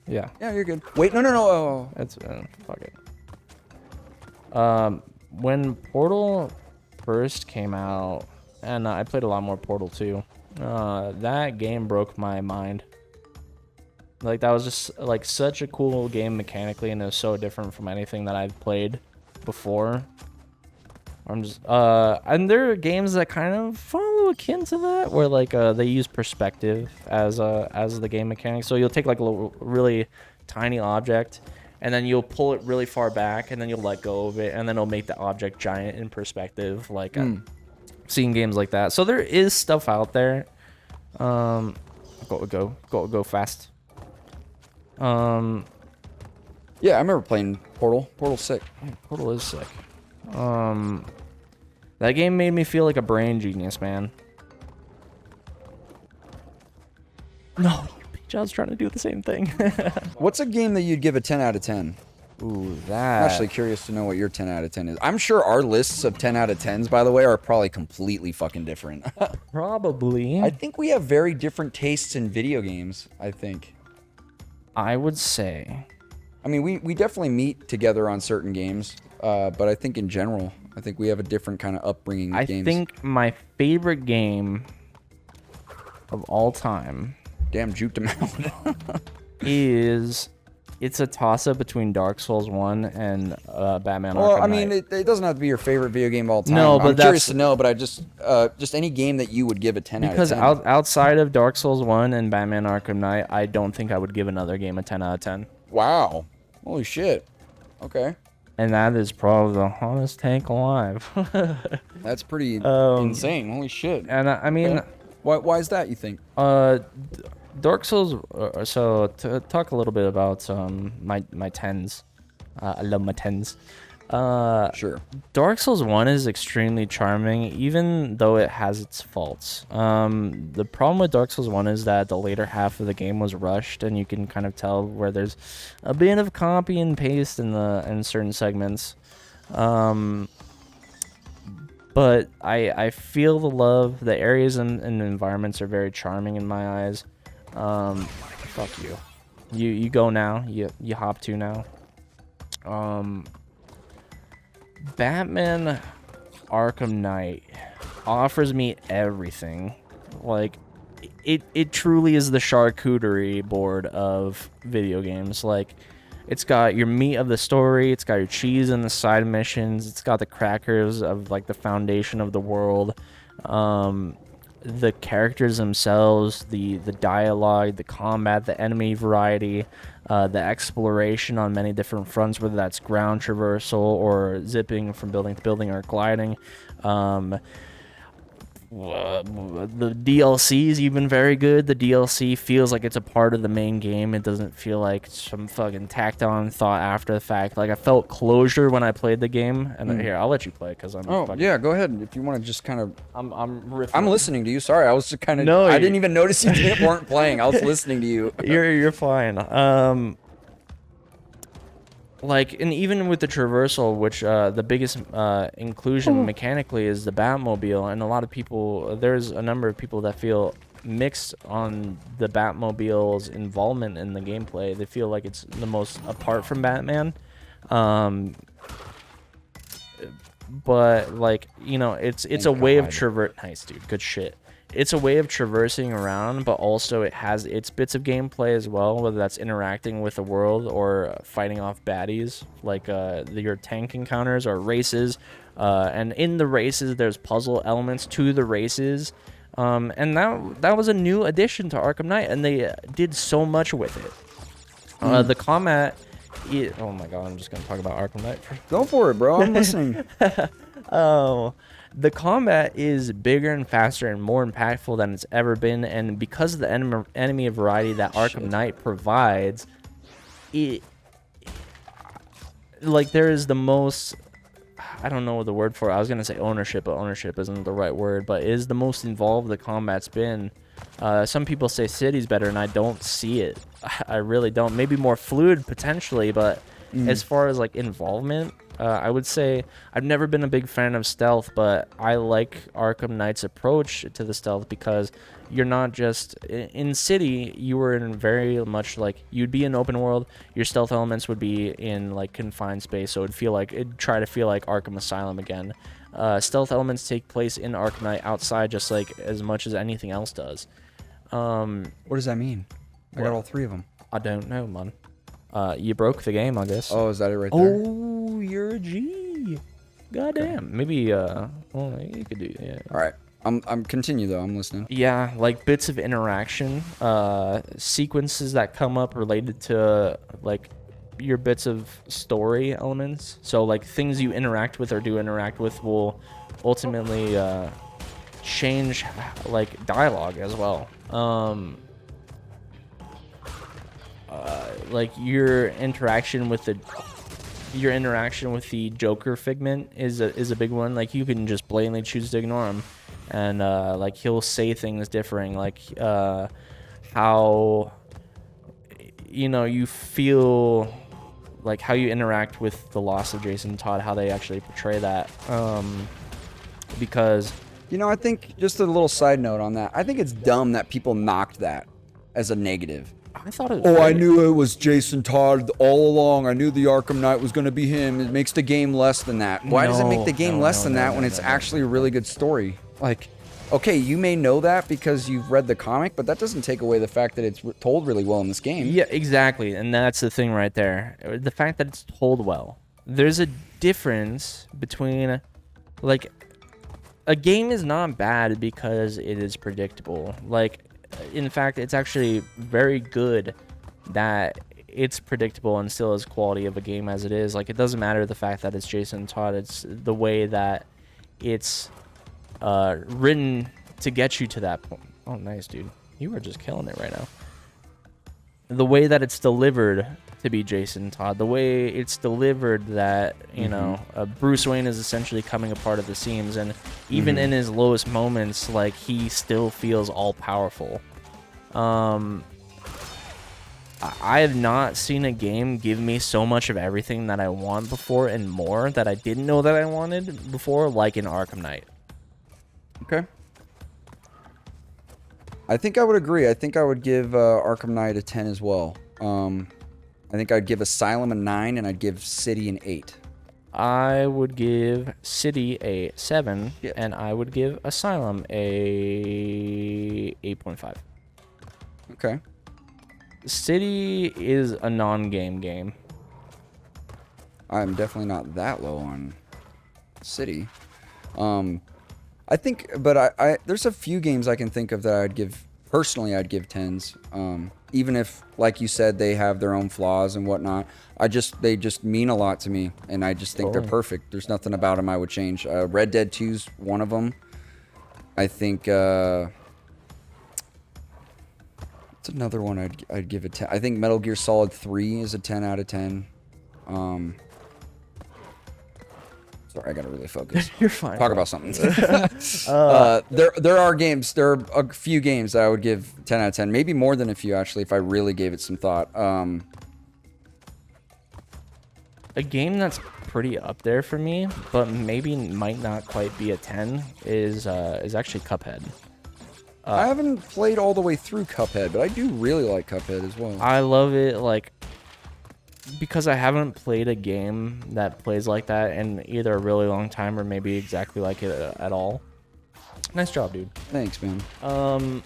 Yeah. Yeah, you're good. Wait, no. Oh. That's fuck it. When Portal first came out, and I played a lot more Portal 2, that game broke my mind. Like, that was just like such a cool game mechanically, and it was so different from anything that I've played before. I'm just and there are games that kind of follow akin to that, where like they use perspective as the game mechanic. So you'll take like a little, really tiny object, and then you'll pull it really far back, and then you'll let go of it, and then it'll make the object giant in perspective. Like seeing games like that. So there is stuff out there. Go fast. Yeah, I remember playing Portal. Portal's sick. Yeah, Portal is sick. That game made me feel like a brain genius, man. No, you bitch, I was trying to do the same thing. What's a game that you'd give a 10 out of 10? Ooh, I'm that. actually curious to know what your 10 out of 10 is. I'm sure our lists of 10 out of 10s, by the way, are probably completely fucking different. Probably. I think we have very different tastes in video games, I think. I would say. I mean, we definitely meet together on certain games, but I think in general, I think we have a different kind of upbringing with games. I think my favorite game of all time Damn, juked him out. is... It's a toss-up between Dark Souls 1 and Batman Arkham Well, I Knight. mean, it doesn't have to be your favorite video game of all time. No, but I'm curious that's- to know, but I just any game that you would give a 10 Because out of 10. outside of Dark Souls 1 and Batman Arkham Knight, I don't think I would give another game a 10 out of 10. Wow. Holy shit. Okay. And that is probably the hottest take alive. That's pretty insane. Holy shit. And I mean, Why is that, you think? Dark Souls. So to talk a little bit about my tens. I love my tens. Sure. Dark Souls 1 is extremely charming, even though it has its faults. The problem with Dark Souls 1 is that the later half of the game was rushed, and you can kind of tell where there's a bit of copy and paste in certain segments. But I feel the love. The areas and environments are very charming in my eyes. Fuck you. You go now. You hop to now. Batman Arkham Knight offers me everything. Like, it truly is the charcuterie board of video games. Like, it's got your meat of the story, it's got your cheese in the side missions, it's got the crackers of like the foundation of the world, the characters themselves, the dialogue, the combat, the enemy variety, the exploration on many different fronts, whether that's ground traversal or zipping from building to building or gliding. The DLC is even very good. The DLC feels like it's a part of the main game. It doesn't feel like some fucking tacked on thought after the fact. Like, I felt closure when I played the game. And here, I'll let you play because I'm. Oh, yeah, go ahead. If you want to just kind of. I'm riffing. I'm listening to you. Sorry, I was just kind of. No, I didn't even notice you weren't playing. I was listening to you. You're fine. Like, and even with the traversal, which the biggest inclusion mechanically is the Batmobile, and a lot of people, there's a number of people that feel mixed on the Batmobile's involvement in the gameplay. They feel like it's the most apart from Batman. But like, you know, it's a way of nice, dude, good shit. It's a way of traversing around, but also it has its bits of gameplay as well, whether that's interacting with the world or fighting off baddies, like your tank encounters or races. And in the races, there's puzzle elements to the races. And that was a new addition to Arkham Knight, and they did so much with it. The combat... oh my god, I'm just going to talk about Arkham Knight. Go for it, bro. I'm listening. Oh... The combat is bigger and faster and more impactful than it's ever been, and because of the enemy variety that Arkham Knight provides, there is the most, I don't know the word for it. I was gonna say ownership, but ownership isn't the right word. But it is the most involved the combat's been. Some people say City's better, and I don't see it. I really don't. Maybe more fluid potentially, but as far as like involvement, I would say I've never been a big fan of stealth, but I like Arkham Knight's approach to the stealth because you're not just in City. You were in very much like you'd be in open world. Your stealth elements would be in like confined space, so it'd try to feel like Arkham Asylum again. Stealth elements take place in Arkham Knight outside just like as much as anything else does. What does that mean? I got all 3 of them. I don't know, man. You broke the game, I guess. Oh, is that it right there? Oh, you're a G. Goddamn. Okay. Maybe, well, you could do, yeah. All right. I'm continue though. I'm listening. Yeah, like bits of interaction, sequences that come up related to like your bits of story elements. So like things you interact with or do interact with will ultimately change like dialogue as well. Like your interaction with the Joker figment is a big one. Like you can just blatantly choose to ignore him, and like he'll say things differing, like how you feel, like how you interact with the loss of Jason Todd, how they actually portray that. Because I think just a little side note on that. I think it's dumb that people knocked that as a negative. I thought it was I knew it was Jason Todd all along. I knew the Arkham Knight was going to be him. It makes the game less than that. Why does it make the game less than that when it's actually a really good story? Like, okay, you may know that because you've read the comic, but that doesn't take away the fact that it's told really well in this game. Yeah, exactly. And that's the thing right there. The fact that it's told well. There's a difference between, like, a game is not bad because it is predictable. Like, in fact, it's actually very good that it's predictable and still has quality of a game as it is. Like, it doesn't matter the fact that it's Jason Todd. It's the way that it's written to get you to that point. Oh, nice, dude. You are just killing it right now. The way that it's delivered to be Jason Todd, the way it's delivered that, Bruce Wayne is essentially coming apart at the seams, and even in his lowest moments, like, he still feels all-powerful. I have not seen a game give me so much of everything that I want before and more that I didn't know that I wanted before, like in Arkham Knight. Okay. I think I would agree. I think I would give Arkham Knight a 10 as well. I think I'd give Asylum a 9, and I'd give City an 8. I would give City a 7, and I would give Asylum a 8.5. Okay. City is a non-game game. I'm definitely not that low on City. I think, but I there's a few games I can think of that I'd give 10s. Even if, like you said, they have their own flaws and whatnot. They just mean a lot to me, and I just think they're perfect. There's nothing about them I would change. Red Dead 2's one of them. I think it's another one I'd give a 10. I think Metal Gear Solid 3 is a 10 out of 10. Sorry, I gotta really focus. You're fine. Talk about something. There are games. There are a few games that I would give 10 out of 10. Maybe more than a few, actually, if I really gave it some thought. A game that's pretty up there for me, but maybe might not quite be a 10 is actually Cuphead. I haven't played all the way through Cuphead, but I do really like Cuphead as well. I love it, like, because I haven't played a game that plays like that in either a really long time or maybe exactly like it at all. Nice job, dude. Thanks, man. I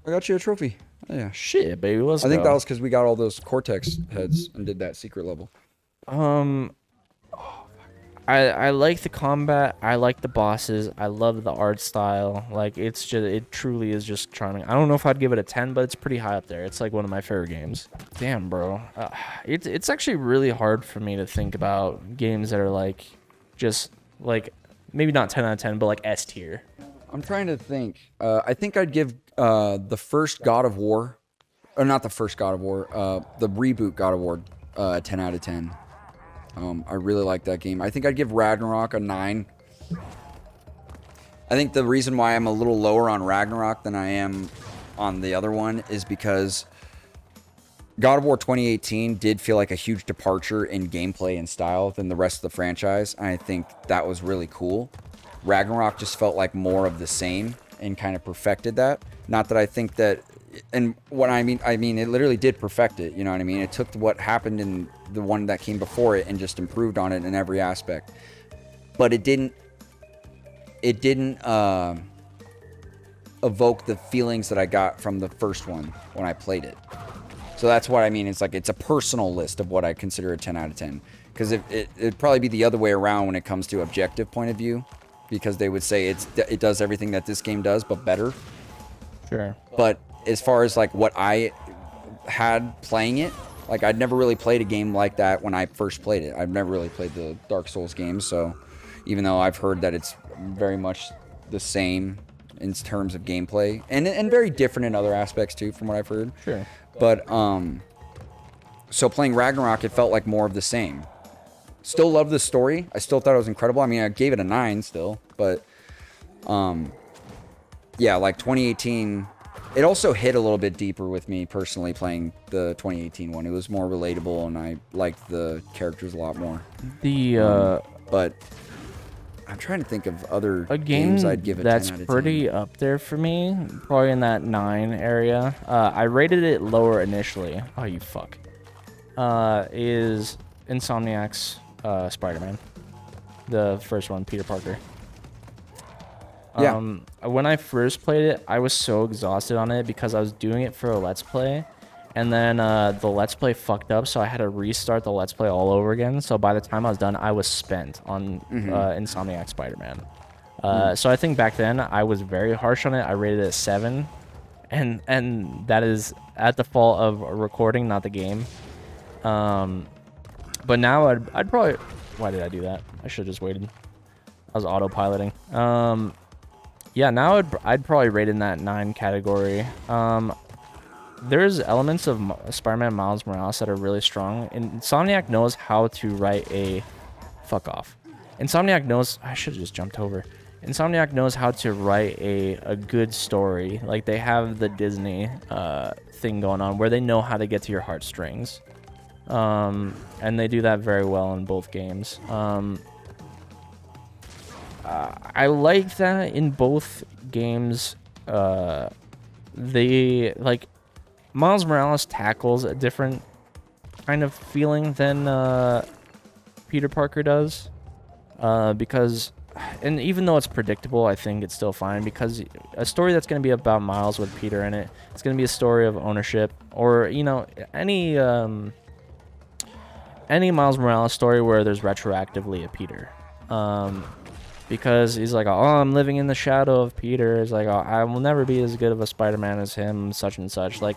got you a trophy. Oh, yeah. Shit, baby. Let's I think go. that was because we got all those Cortex heads and did that secret level. I like the combat. I like the bosses. I love the art style. Like, it truly is just charming. I don't know if I'd give it a 10, but it's pretty high up there. It's like one of my favorite games. Damn, bro. It's actually really hard for me to think about games that are like, just like, maybe not 10 out of 10, but like S tier. I'm trying to think. I think I'd give the first God of War, or not the first God of War, the reboot God of War, 10 out of 10. I really like that game. I think I'd give Ragnarok a 9. I think the reason why I'm a little lower on Ragnarok than I am on the other one is because God of War 2018 did feel like a huge departure in gameplay and style than the rest of the franchise. And I think that was really cool. Ragnarok just felt like more of the same and kind of perfected that. Not that I think that, and what I mean, it literally did perfect it. You know what I mean? It took what happened in the one that came before it and just improved on it in every aspect. But it didn't evoke the feelings that I got from the first one when I played it. So that's what I mean. It's like, it's a personal list of what I consider a 10 out of 10. Because it'd probably be the other way around when it comes to objective point of view. Because they would say it does everything that this game does, but better. Sure. But as far as like what I had playing it, like I'd never really played a game like that when I first played it. I've never really played the Dark Souls games. So even though I've heard that it's very much the same in terms of gameplay and very different in other aspects too, from what I've heard. Sure. But so playing Ragnarok, it felt like more of the same. Still love the story. I still thought it was incredible. I mean, I gave it a 9 still, but yeah, like 2018, it also hit a little bit deeper with me personally playing the 2018 one. It was more relatable, and I liked the characters a lot more. But I'm trying to think of other games I'd give it 10 out of 10. That's pretty up there for me, probably in that 9 area. I rated it lower initially. Oh, you fuck. Is Insomniac's Spider-Man, the first one, Peter Parker. Yeah. When I first played it, I was so exhausted on it because I was doing it for a Let's Play, and then the Let's Play fucked up, so I had to restart the Let's Play all over again. So by the time I was done, I was spent on Insomniac Spider-Man. So I think back then I was very harsh on it. I rated it 7, and that is at the fault of recording, not the game. But now I'd probably... Why did I do that? I should have just waited. I was autopiloting. Yeah, now I'd probably rate in that 9 category. There's elements of Spider-Man Miles Morales that are really strong. And Insomniac knows how to write a... Fuck off. Insomniac knows... I should have just jumped over. Insomniac knows how to write a good story. Like, they have the Disney thing going on where they know how to get to your heartstrings. And they do that very well in both games. I like that in both games. They like Miles Morales tackles a different kind of feeling than Peter Parker does, because, and even though it's predictable, I think it's still fine, because a story that's going to be about Miles with Peter in it, it's going to be a story of ownership, or, you know, any Miles Morales story where there's retroactively a Peter. Because he's like, oh, I'm living in the shadow of Peter. It's like, oh, I will never be as good of a Spider-Man as him, such and such. Like,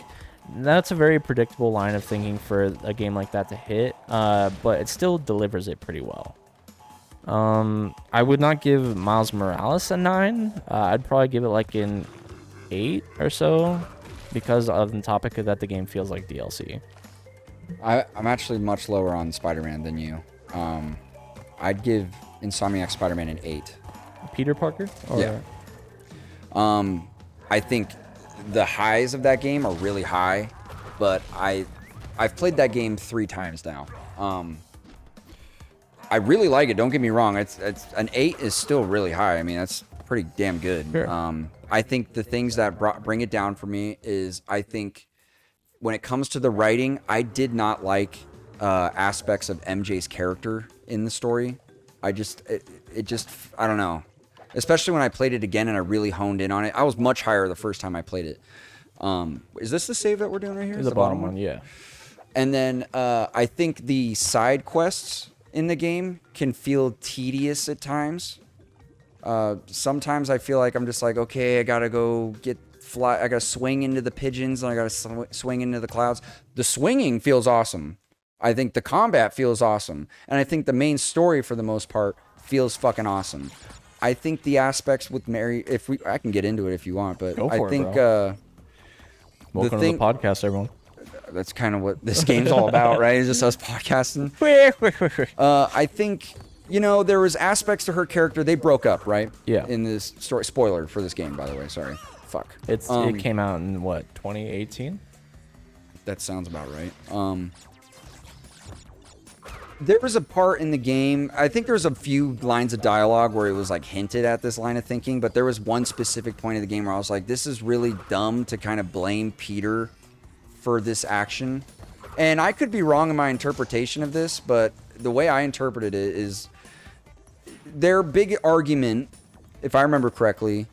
that's a very predictable line of thinking for a game like that to hit, but it still delivers it pretty well. I would not give Miles Morales a 9. I'd probably give it like an 8 or so, because of the topic that the game feels like DLC. I'm actually much lower on Spider-Man than you. I'd give Insomniac Spider-Man an 8. Peter Parker? Or... Yeah. I think the highs of that game are really high, but I've played that game 3 times now. I really like it. Don't get me wrong. It's an 8 is still really high. I mean, that's pretty damn good. Sure. I think the things that bring it down for me is, I think when it comes to the writing, I did not like aspects of MJ's character in the story. I just I don't know. Especially when I played it again and I really honed in on it. I was much higher the first time I played it. Is this the save that we're doing right here? The bottom one, yeah. And then I think the side quests in the game can feel tedious at times. Sometimes I feel like I'm just like, okay, I gotta go I gotta swing into the pigeons and I gotta swing into the clouds. The swinging feels awesome. I think the combat feels awesome. And I think the main story, for the most part, feels fucking awesome. I think the aspects with Mary, I can get into it if you want, but Go for I think it, bro. Welcome to the podcast, everyone. That's kind of what this game's all about, right? It's just us podcasting. I think, you know, there was aspects to her character. They broke up, right? Yeah. In this story. Spoiler for this game, by the way. Sorry. Fuck. It came out in, what, 2018? that sounds about right. There was a part in the game, I think there's a few lines of dialogue where it was like hinted at this line of thinking, but there was one specific point of the game where I was like, this is really dumb to kind of blame Peter for this action. And I could be wrong in my interpretation of this, but the way I interpreted it is their big argument, if I remember correctly,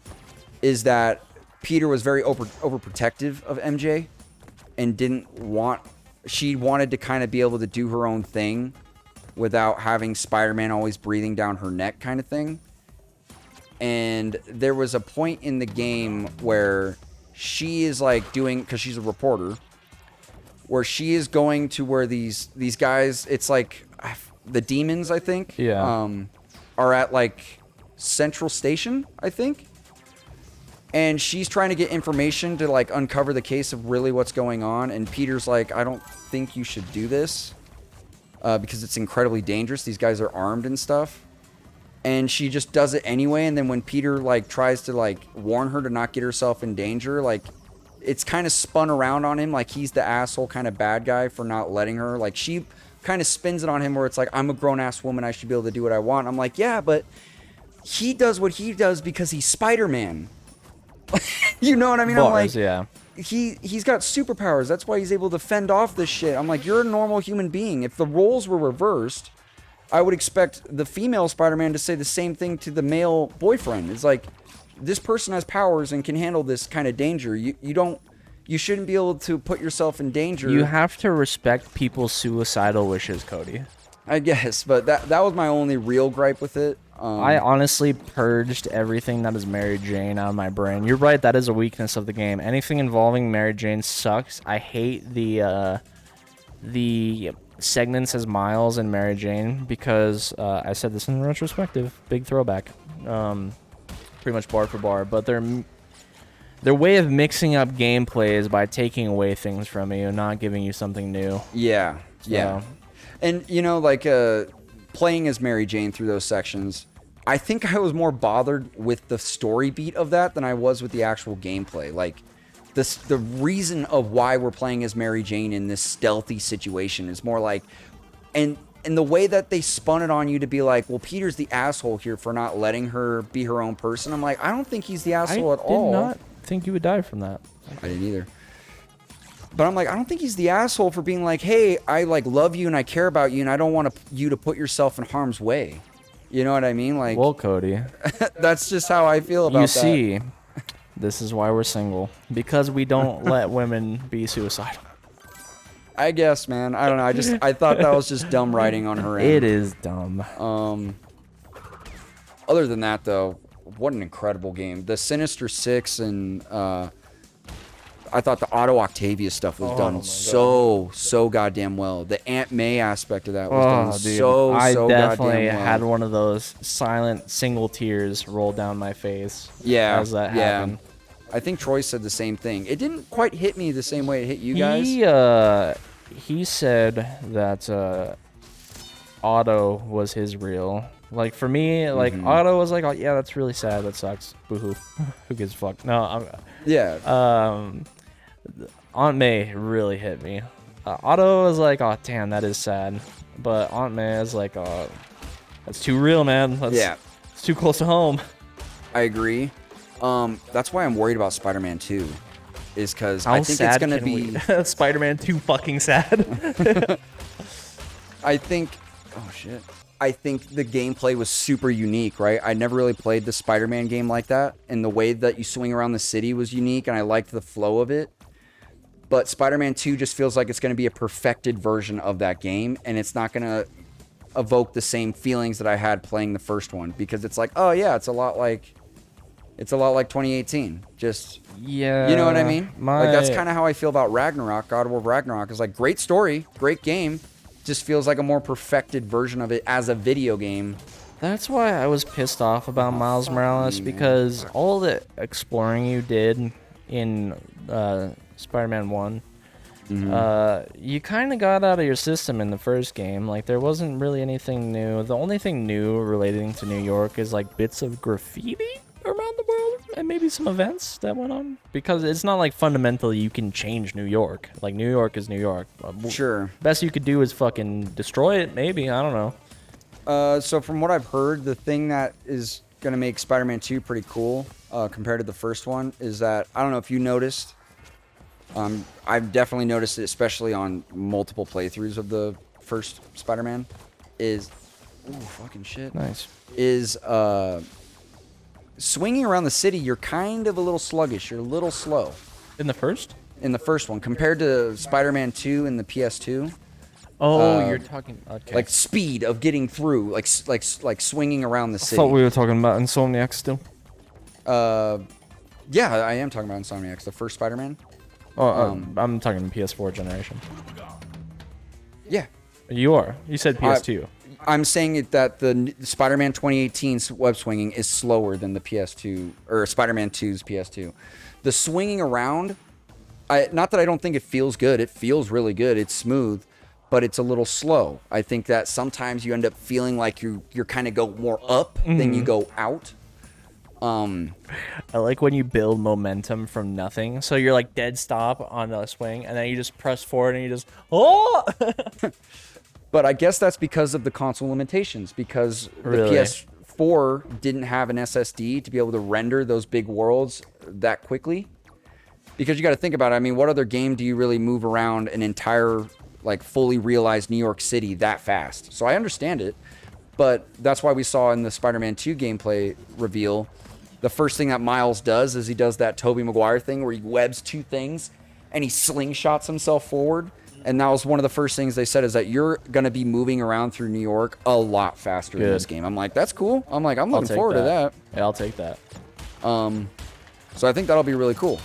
is that Peter was very overprotective of MJ and she wanted to kind of be able to do her own thing without having Spider-Man always breathing down her neck kind of thing. And there was a point in the game where she is like doing, because she's a reporter, where she is going to where these guys, it's like the demons, I think, are at like Central Station, I think. And she's trying to get information to like uncover the case of really what's going on. And Peter's like, I don't think you should do this because it's incredibly dangerous. These guys are armed and stuff. And she just does it anyway. And then when Peter like tries to like warn her to not get herself in danger, like it's kind of spun around on him. Like he's the asshole kind of bad guy for not letting her. Like she kind of spins it on him where it's like, I'm a grown ass woman. I should be able to do what I want. I'm like, yeah, but he does what he does because he's Spider-Man. You know what I mean? Bars, I'm like, yeah. He's got superpowers. That's why he's able to fend off this shit. I'm like, you're a normal human being. If the roles were reversed, I would expect the female Spider-Man to say the same thing to the male boyfriend. It's like, this person has powers and can handle this kind of danger. You shouldn't be able to put yourself in danger. You have to respect people's suicidal wishes, Cody. I guess, but that was my only real gripe with it. I honestly purged everything that is Mary Jane out of my brain. You're right, that is a weakness of the game. Anything involving Mary Jane sucks. I hate the segments as Miles and Mary Jane because I said this in retrospective, big throwback, pretty much bar for bar. But their way of mixing up gameplay is by taking away things from you and not giving you something new. Yeah, yeah. And you know, like playing as Mary Jane through those sections, I think I was more bothered with the story beat of that than I was with the actual gameplay. Like, the reason of why we're playing as Mary Jane in this stealthy situation is more like, and the way that they spun it on you to be like, well, Peter's the asshole here for not letting her be her own person. I'm like, I don't think he's the asshole at all. I did not think you would die from that. I didn't either. But I'm like, I don't think he's the asshole for being like, hey, I like love you and I care about you and I don't want you to put yourself in harm's way. You know what I mean? Like, well, Cody, that's just how I feel about that. You see, this is why we're single, because we don't let women be suicidal. I guess, man. I don't know. I thought that was just dumb writing on her end. It is dumb. Other than that, though, what an incredible game. The Sinister Six and I thought the Otto Octavia stuff was done so goddamn well. The Aunt May aspect of that was done so I definitely goddamn well. had one of those silent single tears roll down my face. Yeah, as that happened. I think Troy said the same thing. It didn't quite hit me the same way it hit you guys. He said that Otto was his real. Like, for me, like, Otto was like, oh, yeah, that's really sad. That sucks. Boo-hoo. Who gives a fuck? No, Aunt May really hit me. Otto was like, oh, damn, that is sad. But Aunt May is like, oh, that's too real, man. It's too close to home. I agree. That's why I'm worried about Spider-Man 2. Is because I think it's going to be... Spider-Man 2 fucking sad. I think... Oh, shit. I think the gameplay was super unique, right? I never really played the Spider-Man game like that, and the way that you swing around the city was unique, and I liked the flow of it. But Spider-Man 2 just feels like it's going to be a perfected version of that game, and it's not going to evoke the same feelings that I had playing the first one, because it's like, oh yeah, it's a lot like 2018. Just, yeah, you know what I mean? Like, that's kind of how I feel about Ragnarok. God of War Ragnarok is like, great story, great game. Just feels like a more perfected version of it as a video game. That's why I was pissed off about Miles Morales, because all the exploring you did in Spider-Man 1, you kind of got out of your system in the first game. Like, there wasn't really anything new. The only thing new relating to New York is like bits of graffiti around the world and maybe some events that went on, because it's not like fundamentally you can change New York. Like, New York is New York. Sure. Best you could do is fucking destroy it, maybe. I don't know. So from what I've heard, the thing that is going to make Spider-Man 2 pretty cool compared to the first one is that, I don't know if you noticed, I've definitely noticed it, especially on multiple playthroughs of the first Spider-Man, is, ooh, fucking shit. Nice. Is, swinging around the city, you're kind of a little sluggish. You're a little slow. In the first? In the first one, compared to Spider-Man 2 in the PS2. Oh, you're talking... Okay. Like speed of getting through, like swinging around the city. I thought we were talking about Insomniac still. Yeah, I am talking about Insomniacs, the first Spider-Man. Oh, I'm talking PS4 generation. Yeah. You are. You said PS2. I'm saying that the Spider-Man 2018's web swinging is slower than the PS2 or Spider-Man 2's PS2. The swinging around, not that I don't think it feels good. It feels really good. It's smooth, but it's a little slow. I think that sometimes you end up feeling like you're kind of go more up than you go out. I like when you build momentum from nothing. So you're like dead stop on the swing, and then you just press forward and you just But I guess that's because of the console limitations, because the PS4 didn't have an SSD to be able to render those big worlds that quickly. Because you got to think about it. I mean, what other game do you really move around an entire, like, fully realized New York City that fast? So I understand it. But that's why we saw in the Spider-Man 2 gameplay reveal, the first thing that Miles does is he does that Tobey Maguire thing where he webs two things and he slingshots himself forward. And that was one of the first things they said, is that you're going to be moving around through New York a lot faster in this game. I'm like, that's cool. I'm like, I'm looking forward to that. Yeah, I'll take that. So I think that'll be really cool.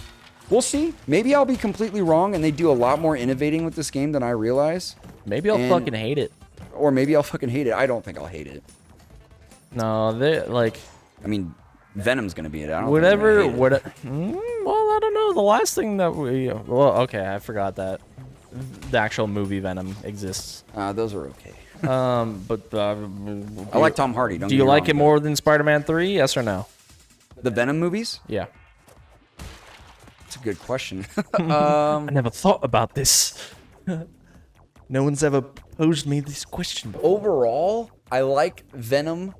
We'll see. Maybe I'll be completely wrong and they do a lot more innovating with this game than I realize. Maybe I'll fucking hate it. Or maybe I'll fucking hate it. I don't think I'll hate it. No, they like... I mean, Venom's going to be it. I don't whatever... think I'm gonna hate it. Well, I don't know. The last thing that we... Well, okay, I forgot that the actual movie Venom exists. Those are okay. But I like Tom Hardy. Do you like it more than Spider-Man 3? Yes or no? The Venom movies? Yeah. That's a good question. I never thought about this. No one's ever posed me this question before. Overall, I like Venom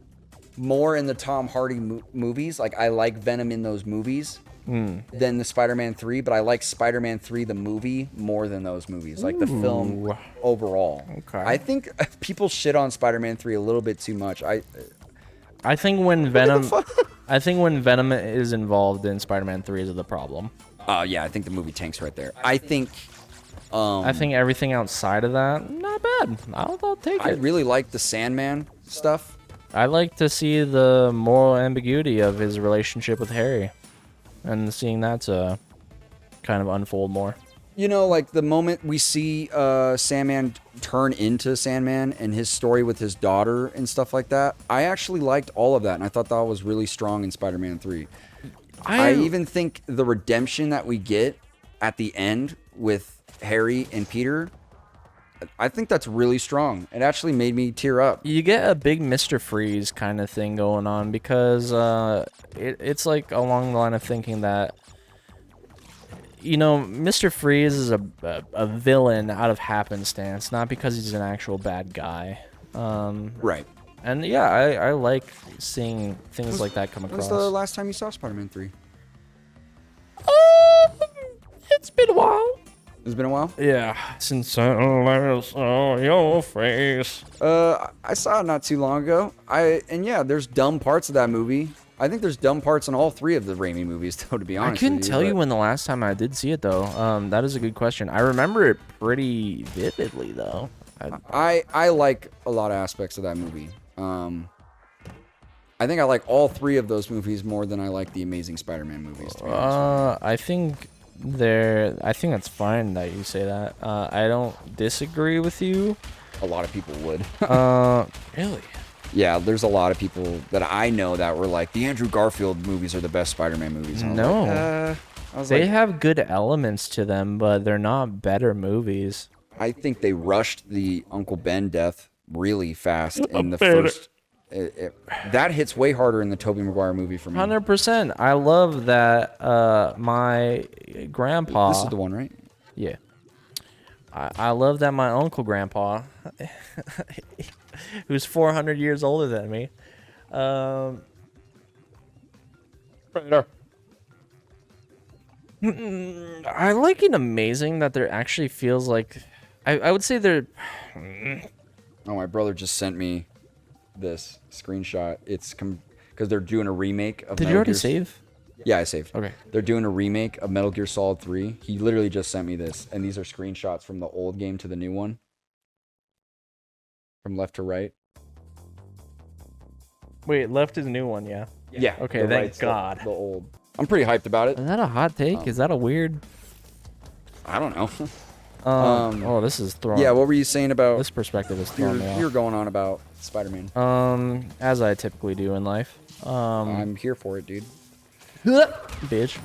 more in the Tom Hardy movies. Like, I like Venom in those movies than the Spider-Man 3, but I like Spider-Man 3, the movie, more than those movies. Like, the film overall. Okay. I think people shit on Spider-Man 3 a little bit too much. I think when Venom is involved in Spider-Man 3 is the problem. Yeah, I think the movie tanks right there. I think everything outside of that, not bad. I'll take it. I really like the Sandman stuff. I like to see the moral ambiguity of his relationship with Harry, and seeing that kind of unfold more. You know, like the moment we see Sandman turn into Sandman and his story with his daughter and stuff like that, I actually liked all of that, and I thought that was really strong in Spider-Man 3. I even think the redemption that we get at the end with Harry and Peter, I think that's really strong. It actually made me tear up. You get a big Mr. Freeze kind of thing going on, because it's like along the line of thinking that, you know, Mr. Freeze is a villain out of happenstance, not because he's an actual bad guy. Right. And yeah, I like seeing things like that come across. When was the last time you saw Spider-Man 3? It's been a while. It's been a while? Yeah, since I last saw your face. I saw it not too long ago. And yeah, there's dumb parts of that movie. I think there's dumb parts in all three of the Raimi movies, though, to be honest. I couldn't tell you when the last time I did see it, though. That is a good question. I remember it pretty vividly, though. I like a lot of aspects of that movie. I think I like all three of those movies more than I like the Amazing Spider-Man movies, to be honest. I think that's fine that you say that. I don't disagree with you. A lot of people would. Really? Yeah, there's a lot of people that I know that were like, the Andrew Garfield movies are the best Spider-Man movies. No. They have good elements to them, but they're not better movies. I think they rushed the Uncle Ben death really fast in the first that hits way harder in the Tobey Maguire movie for me. 100%. I love that my grandpa. This is the one, right? Yeah. I love that my uncle grandpa, who's 400 years older than me, right there. I like it amazing that there actually feels like, I would say there. Oh, my brother just sent me this screenshot. It's because they're doing a remake of. Did you already save? Yeah, I saved. Okay. They're doing a remake of Metal Gear Solid 3. He literally just sent me this, and these are screenshots from the old game to the new one. From left to right. Wait, left is the new one, yeah. Yeah. Okay, thank God. The old. I'm pretty hyped about it. Is that a hot take? Is that a weird? I don't know. Oh, this is throwing. Yeah, what were you saying about? This perspective is throwing me off. You're going on about Spider-Man. As I typically do in life. I'm here for it, dude. Bitch.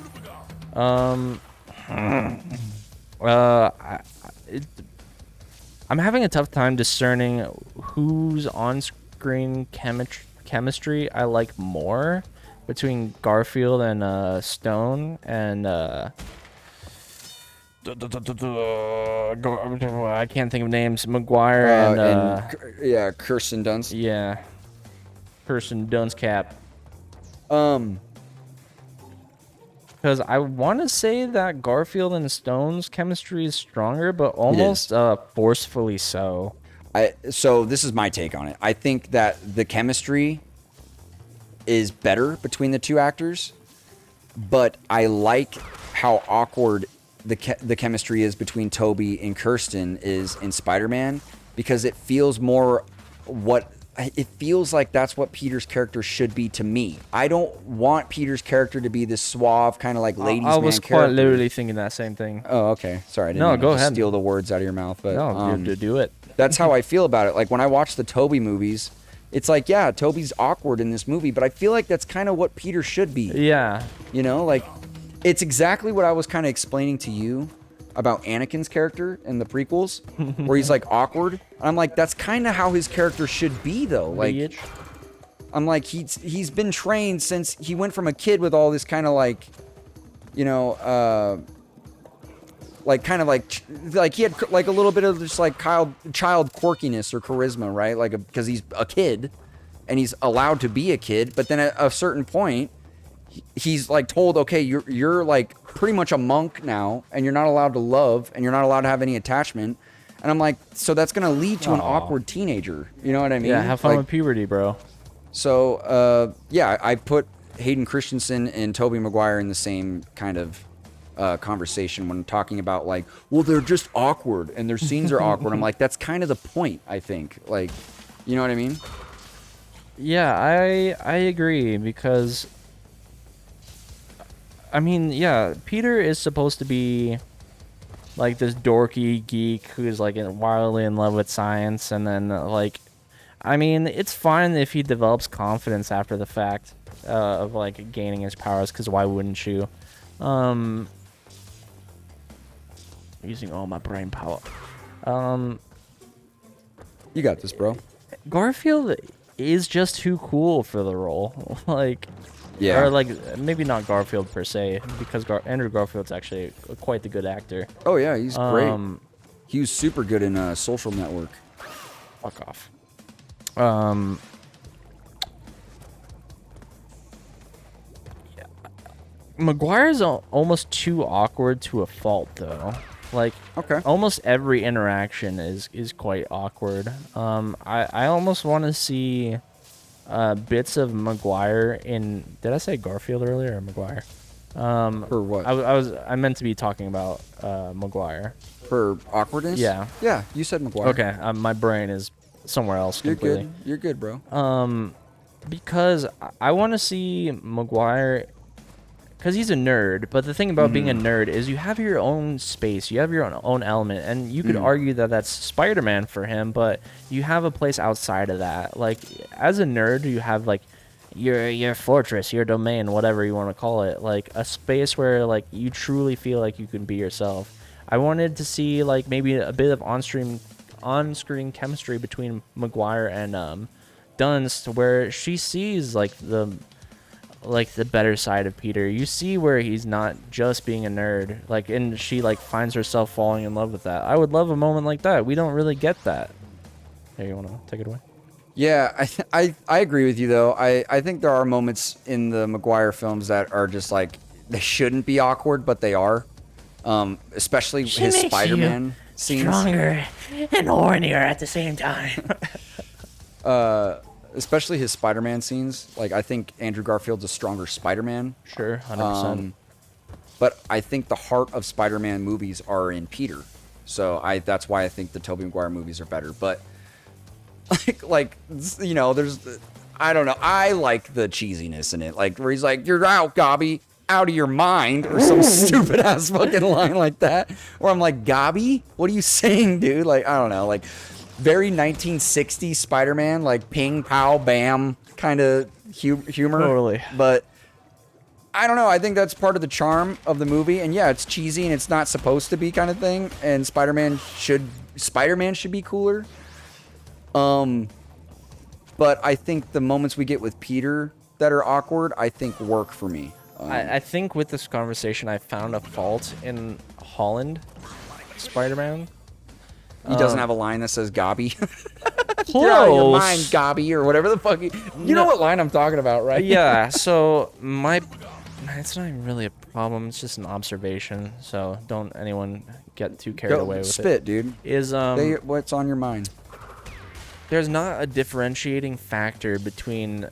I'm having a tough time discerning whose on-screen chemistry I like more between Garfield and Stone and I can't think of names. Maguire and yeah, Kirsten Dunst. Yeah, Kirsten Dunst cap. Because I want to say that Garfield and Stone's chemistry is stronger, but almost forcefully so. So this is my take on it. I think that the chemistry is better between the two actors, but I like how awkward the chemistry is between Toby and Kirsten is in Spider-Man, because it feels more it feels like that's what Peter's character should be to me. I don't want Peter's character to be this suave kind of like ladies' man character. I was quite literally thinking that same thing. Oh, okay. Sorry, I didn't go ahead. Steal the words out of your mouth, but no, do it. That's how I feel about it. Like when I watch the Toby movies, it's like, yeah, Toby's awkward in this movie, but I feel like that's kind of what Peter should be. Yeah. You know, like it's exactly what I was kind of explaining to you about Anakin's character in the prequels, where he's like awkward. And I'm like, that's kind of how his character should be, though. Like, I'm like, he's been trained since he went from a kid with all this kind of like, you know, like kind of like he had like a little bit of just like child quirkiness or charisma, right? Like because he's a kid and he's allowed to be a kid, but then at a certain point, he's like told, okay, you're like pretty much a monk now, and you're not allowed to love, and you're not allowed to have any attachment. And I'm like, so that's gonna lead to an awkward teenager. You know what I mean? Yeah, have fun with puberty, bro. So yeah, I put Hayden Christensen and Tobey Maguire in the same kind of conversation when talking about like, well, they're just awkward and their scenes are awkward. I'm like, that's kind of the point, I think. Like, you know what I mean? Yeah, I agree, because I mean, yeah, Peter is supposed to be like this dorky geek who's like wildly in love with science, and then like, I mean, it's fine if he develops confidence after the fact of like gaining his powers, because why wouldn't you? Using all my brain power. You got this, bro. Garfield is just too cool for the role. Like, yeah, or like maybe not Garfield per se, because Andrew Garfield's actually quite the good actor. Oh yeah, he's great. He was super good in Social Network. Fuck off. Yeah. Maguire's almost too awkward to a fault, though. Like, okay, almost every interaction is quite awkward. I almost want to see bits of Maguire in. Did I say Garfield earlier or Maguire? For what? I meant to be talking about Maguire. For awkwardness? Yeah. Yeah, you said Maguire. Okay, my brain is somewhere else completely. You're good, bro. Because I want to see Maguire, because he's a nerd. But the thing about being a nerd is you have your own space, you have your own element, and you could argue that that's Spider-Man for him. But you have a place outside of that. Like, as a nerd, you have like your fortress, your domain, whatever you want to call it, like a space where like you truly feel like you can be yourself. I wanted to see like maybe a bit of on-screen chemistry between Maguire and Dunst, where she sees like the better side of Peter. You see where he's not just being a nerd, like, and she like finds herself falling in love with that. I would love a moment like that. We don't really get that. Here, you want to take it away? Yeah, I agree with you though. I think there are moments in the Maguire films that are just like they shouldn't be awkward, but they are. Especially his Spider-Man scenes. Stronger and hornier at the same time. Especially his Spider-Man scenes. Like, I think Andrew Garfield's a stronger Spider-Man. Sure, 100%. But I think the heart of Spider-Man movies are in Peter. So that's why I think the Tobey Maguire movies are better. But like you know, there's I don't know. I like the cheesiness in it. Like where he's like, "You're out, Gobby, out of your mind," or some stupid ass fucking line like that. Where I'm like, "Gobby, what are you saying, dude?" Like, I don't know, like very 1960s Spider-Man, like ping, pow, bam kind of humor. Totally. But I don't know. I think that's part of the charm of the movie. And yeah, it's cheesy and it's not supposed to be kind of thing. And Spider-Man should be cooler. But I think the moments we get with Peter that are awkward, I think work for me. I think with this conversation, I found a fault in Holland Spider-Man. He doesn't have a line that says "Gobby." You're out of your mind, Gobby, or whatever the fuck. You know what line I'm talking about, right? Yeah. So it's not even really a problem. It's just an observation. So don't anyone get too carried away with it. Spit, dude. What's on your mind? There's not a differentiating factor between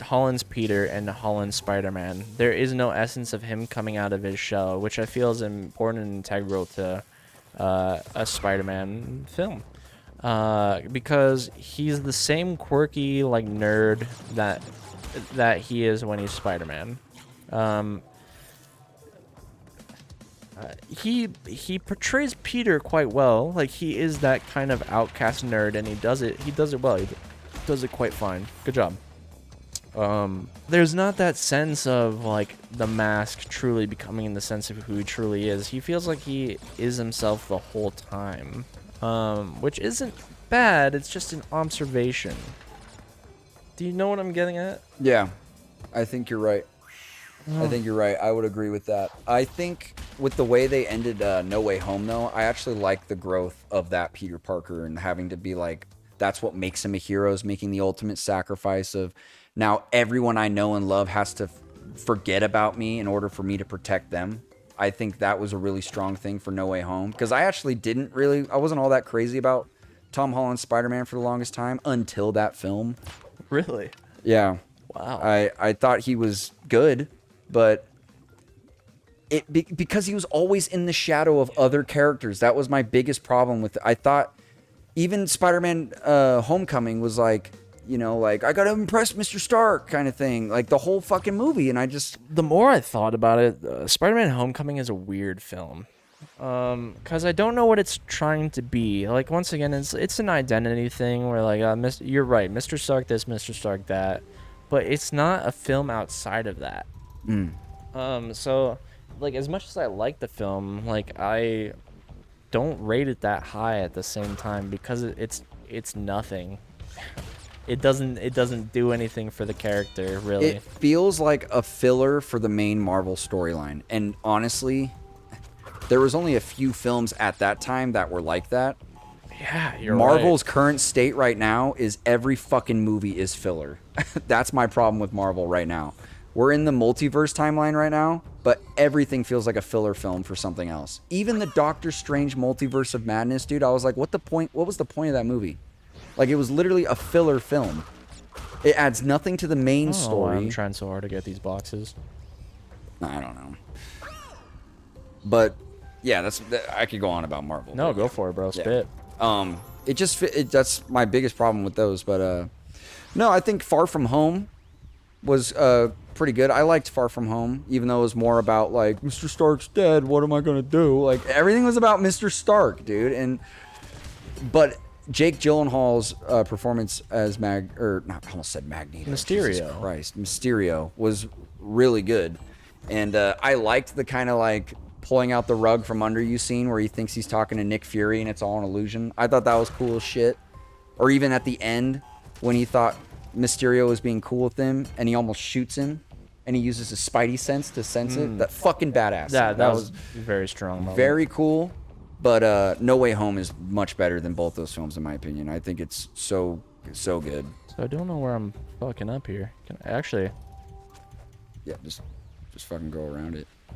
Holland's Peter, and Holland's Spider-Man. There is no essence of him coming out of his shell, which I feel is important and integral to a Spider-Man film. Because he's the same quirky, like, nerd that he is when he's Spider-Man. He portrays Peter quite well. Like, he is that kind of outcast nerd, and he does it well. He does it quite fine. Good job. There's not that sense of like the mask truly becoming the sense of who he truly is. He feels like he is himself the whole time, which isn't bad. It's just an observation. Do you know what I'm getting at? Yeah, I think you're right. I think you're right. I would agree with that. I think with the way they ended No Way Home, though, I actually like the growth of that Peter Parker and having to be like, that's what makes him a hero, is making the ultimate sacrifice of now everyone I know and love has to forget about me in order for me to protect them. I think that was a really strong thing for No Way Home, because I actually I wasn't all that crazy about Tom Holland's Spider-Man for the longest time until that film. Really? Yeah. Wow. I thought he was good, but because he was always in the shadow of other characters. That was my biggest problem with it. I thought even Spider-Man Homecoming was like, you know, like, I gotta impress Mr. Stark kind of thing, like the whole fucking movie. And the more I thought about it, Spider-Man Homecoming is a weird film. Because I don't know what it's trying to be. Like, once again, it's an identity thing where, like, you're right, Mr. Stark this, Mr. Stark that. But it's not a film outside of that. So, like, as much as I like the film, like, I don't rate it that high at the same time because it's nothing. It doesn't do anything for the character, really. It feels like a filler for the main Marvel storyline. And honestly, there was only a few films at that time that were like that. Yeah, you're Marvel's right. current state right now is every fucking movie is filler. That's my problem with Marvel right now. We're in the multiverse timeline right now, but everything feels like a filler film for something else. Even the Doctor Strange Multiverse of Madness, dude, I was like, what was the point of that movie? Like, it was literally a filler film. It adds nothing to the main story. I'm trying so hard to get these boxes. I don't know. But yeah, I could go on about Marvel. No, go for it, bro. Spit. That's my biggest problem with those. But no, I think Far From Home was pretty good. I liked Far From Home, even though it was more about like, Mr. Stark's dead, what am I gonna do? Like, everything was about Mr. Stark, dude. But Jake Gyllenhaal's performance as I almost said Magneto. Mysterio. Jesus Christ. Mysterio was really good. And I liked the kind of like pulling out the rug from under you scene where he thinks he's talking to Nick Fury and it's all an illusion. I thought that was cool as shit. Or even at the end when he thought Mysterio was being cool with him, and he almost shoots him, and he uses his Spidey sense to sense it. That fucking badass. Yeah, that was very strong moment. Very cool. But No Way Home is much better than both those films, in my opinion. I think it's so good. So I don't know where I'm fucking up here. Can I actually? Yeah, just fucking go around it.